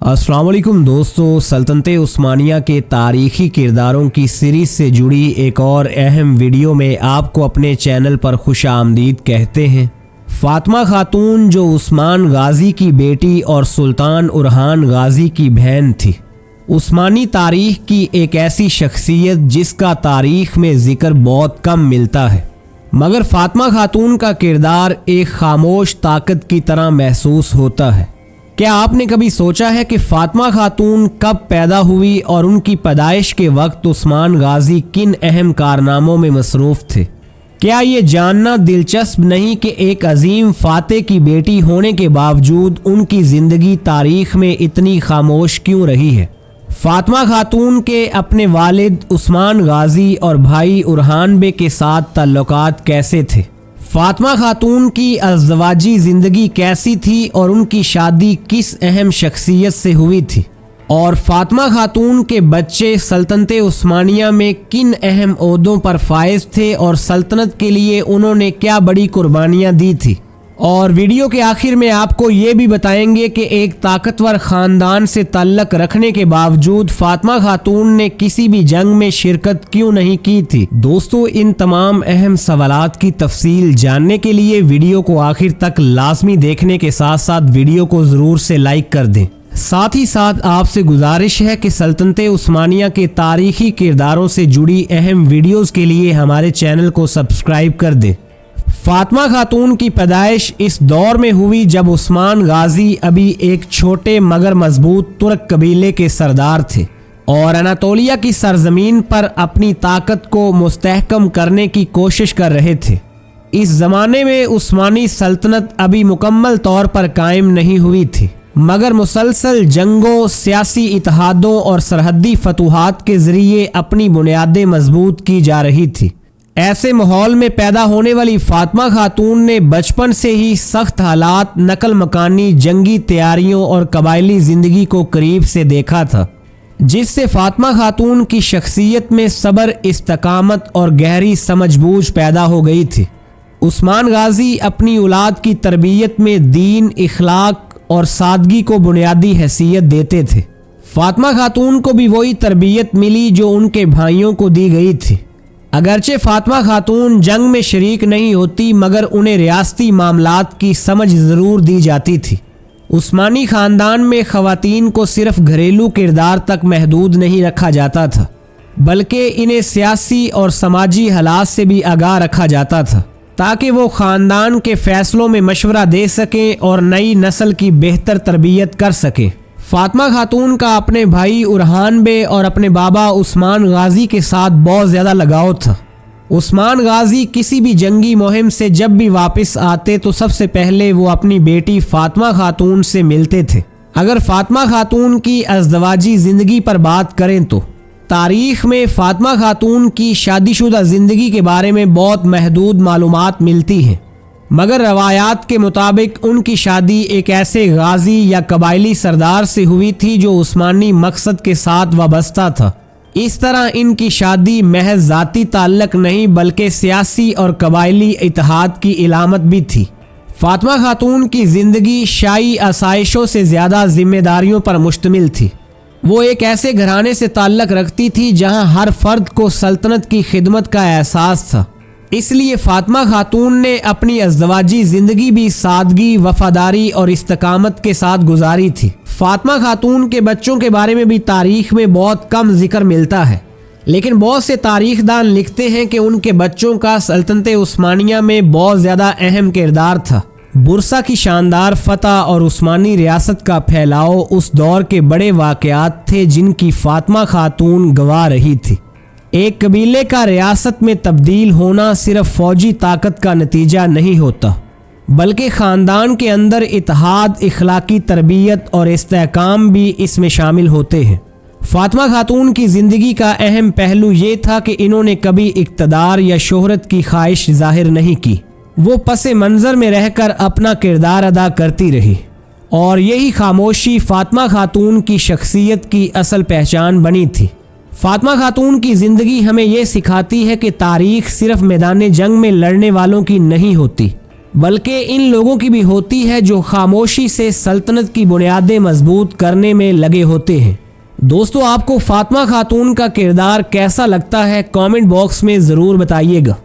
अस्सलाम वालेकुम दोस्तों, सल्तनत उस्मानिया के तारीख़ी किरदारों की सीरीज़ से जुड़ी एक और अहम वीडियो में आपको अपने चैनल पर खुश आमदीद कहते हैं। फ़ातिमा खातून जो उस्मान गाज़ी की बेटी और सुल्तान उरहान गाज़ी की बहन थी, उस्मानी तारीख़ की एक ऐसी शख्सियत जिसका तारीख़ में ज़िक्र बहुत कम मिलता है, मगर फ़ातिमा खातून का किरदार एक खामोश ताकत की तरह महसूस होता है। क्या आपने कभी सोचा है कि फ़ातिमा खातून कब पैदा हुई और उनकी पैदाइश के वक्त उस्मान गाज़ी किन अहम कारनामों में मसरूफ़ थे? क्या ये जानना दिलचस्प नहीं कि एक अजीम फ़ाते की बेटी होने के बावजूद उनकी ज़िंदगी तारीख़ में इतनी खामोश क्यों रही है? फ़ातिमा खातून के अपने वालिद उस्मान गाज़ी और भाई उरहान बे के साथ ताल्लुकात कैसे थे? फ़ातिमा खातून की अज़दवाजी ज़िंदगी कैसी थी और उनकी शादी किस अहम शख्सियत से हुई थी? और फ़ातिमा खातून के बच्चे सल्तनत उस्मानिया में किन अहम ओहदों पर फाइज थे और सल्तनत के लिए उन्होंने क्या बड़ी कुर्बानियाँ दी थी? और वीडियो के आखिर में आपको ये भी बताएंगे कि एक ताकतवर ख़ानदान से ताल्लुक़ रखने के बावजूद फ़ातिमा खातून ने किसी भी जंग में शिरकत क्यों नहीं की थी। दोस्तों, इन तमाम अहम सवालात की तफसील जानने के लिए वीडियो को आखिर तक लाजमी देखने के साथ साथ वीडियो को ज़रूर से लाइक कर दें। साथ ही साथ आपसे गुजारिश है कि सल्तनत उस्मानिया के तारीख़ी किरदारों से जुड़ी अहम वीडियोज़ के लिए हमारे चैनल को सब्सक्राइब कर दें। फ़ातिमा खातून की पैदाइश इस दौर में हुई जब उस्मान गाज़ी अभी एक छोटे मगर मजबूत तुर्क कबीले के सरदार थे और अनातोलिया की सरजमीन पर अपनी ताकत को मुस्तहकम करने की कोशिश कर रहे थे। इस ज़माने में उस्मानी सल्तनत अभी मुकम्मल तौर पर कायम नहीं हुई थी, मगर मुसलसल जंगों, सियासी इत्तेहादों और सरहदी फतूहात के ज़रिए अपनी बुनियादें मजबूत की जा रही थी। ऐसे माहौल में पैदा होने वाली फ़ातिमा खातून ने बचपन से ही सख्त हालात, नकल मकानी, जंगी तैयारियों और कबायली ज़िंदगी को करीब से देखा था, जिससे फ़ातिमा खातून की शख्सियत में सब्र, इस्तकामत और गहरी समझबूझ पैदा हो गई थी। उस्मान गाज़ी अपनी औलाद की तरबियत में दीन, इखलाक और सादगी को बुनियादी हैसियत देते थे। फ़ातिमा खातून को भी वही तरबियत मिली जो उनके भाइयों को दी गई थी। अगरचे फ़ातिमा खातून जंग में शरीक नहीं होती, मगर उन्हें रियासती मामलात की समझ ज़रूर दी जाती थी। उस्मानी ख़ानदान में ख़वातीन को सिर्फ घरेलू किरदार तक महदूद नहीं रखा जाता था, बल्कि इन्हें सियासी और समाजी हालात से भी आगाह रखा जाता था, ताकि वो ख़ानदान के फ़ैसलों में मशवरा दे सकें और नई नस्ल की बेहतर तरबियत कर सकें। फ़ातिमा खातून का अपने भाई उरहान बे और अपने बाबा उस्मान गाज़ी के साथ बहुत ज़्यादा लगाव था। उस्मान गाज़ी किसी भी जंगी मुहिम से जब भी वापस आते तो सबसे पहले वो अपनी बेटी फ़ातिमा खातून से मिलते थे। अगर फ़ातिमा खातून की अज़दवाजी ज़िंदगी पर बात करें तो तारीख़ में फ़ातिमा खातून की शादीशुदा ज़िंदगी के बारे में बहुत महदूद मालूमात मिलती हैं, मगर रवायात के मुताबिक उनकी शादी एक ऐसे गाजी या कबायली सरदार से हुई थी जो उस्मानी मकसद के साथ वाबस्ता था। इस तरह इनकी शादी महज ज़ाती ताल्लुक़ नहीं बल्कि सियासी और कबायली इत्तेहाद की इलामत भी थी। फ़ातिमा खातून की ज़िंदगी शाही आसाइशों से ज़्यादा जिम्मेदारियों पर मुश्तमिल थी। वो एक ऐसे घराने से ताल्लुक़ रखती थी जहाँ हर फर्द को सल्तनत की खिदमत का एहसास था, इसलिए फ़ातिमा खातून ने अपनी अज़दवाजी ज़िंदगी भी सादगी, वफ़ादारी और इस्तकामत के साथ गुजारी थी। फ़ातिमा खातून के बच्चों के बारे में भी तारीख़ में बहुत कम ज़िक्र मिलता है, लेकिन बहुत से तारीख़दान लिखते हैं कि उनके बच्चों का सल्तनत उस्मानिया में बहुत ज़्यादा अहम किरदार था। बुरसा की शानदार फतह और उस्मानी रियासत का फैलाव उस दौर के बड़े वाक़यात थे जिनकी फ़ातिमा खातून गवाह रही थी। एक कबीले का रियासत में तब्दील होना सिर्फ फ़ौजी ताकत का नतीजा नहीं होता, बल्कि ख़ानदान के अंदर इत्तेहाद, इखलाकी तरबियत और इस्तेहकाम भी इसमें शामिल होते हैं। फ़ातिमा खातून की ज़िंदगी का अहम पहलू ये था कि इन्होंने कभी इक़्तिदार या शोहरत की ख्वाहिश ज़ाहिर नहीं की। वो पसे मंज़र में रहकर अपना किरदार अदा करती रही और यही खामोशी फ़ातिमा खातून की शख्सियत की असल पहचान बनी थी। फ़ातिमा खातून की ज़िंदगी हमें ये सिखाती है कि तारीख़ सिर्फ मैदान जंग में लड़ने वालों की नहीं होती, बल्कि इन लोगों की भी होती है जो खामोशी से सल्तनत की बुनियादें मजबूत करने में लगे होते हैं। दोस्तों, आपको फातिमा खातून का किरदार कैसा लगता है, कमेंट बॉक्स में ज़रूर बताइएगा।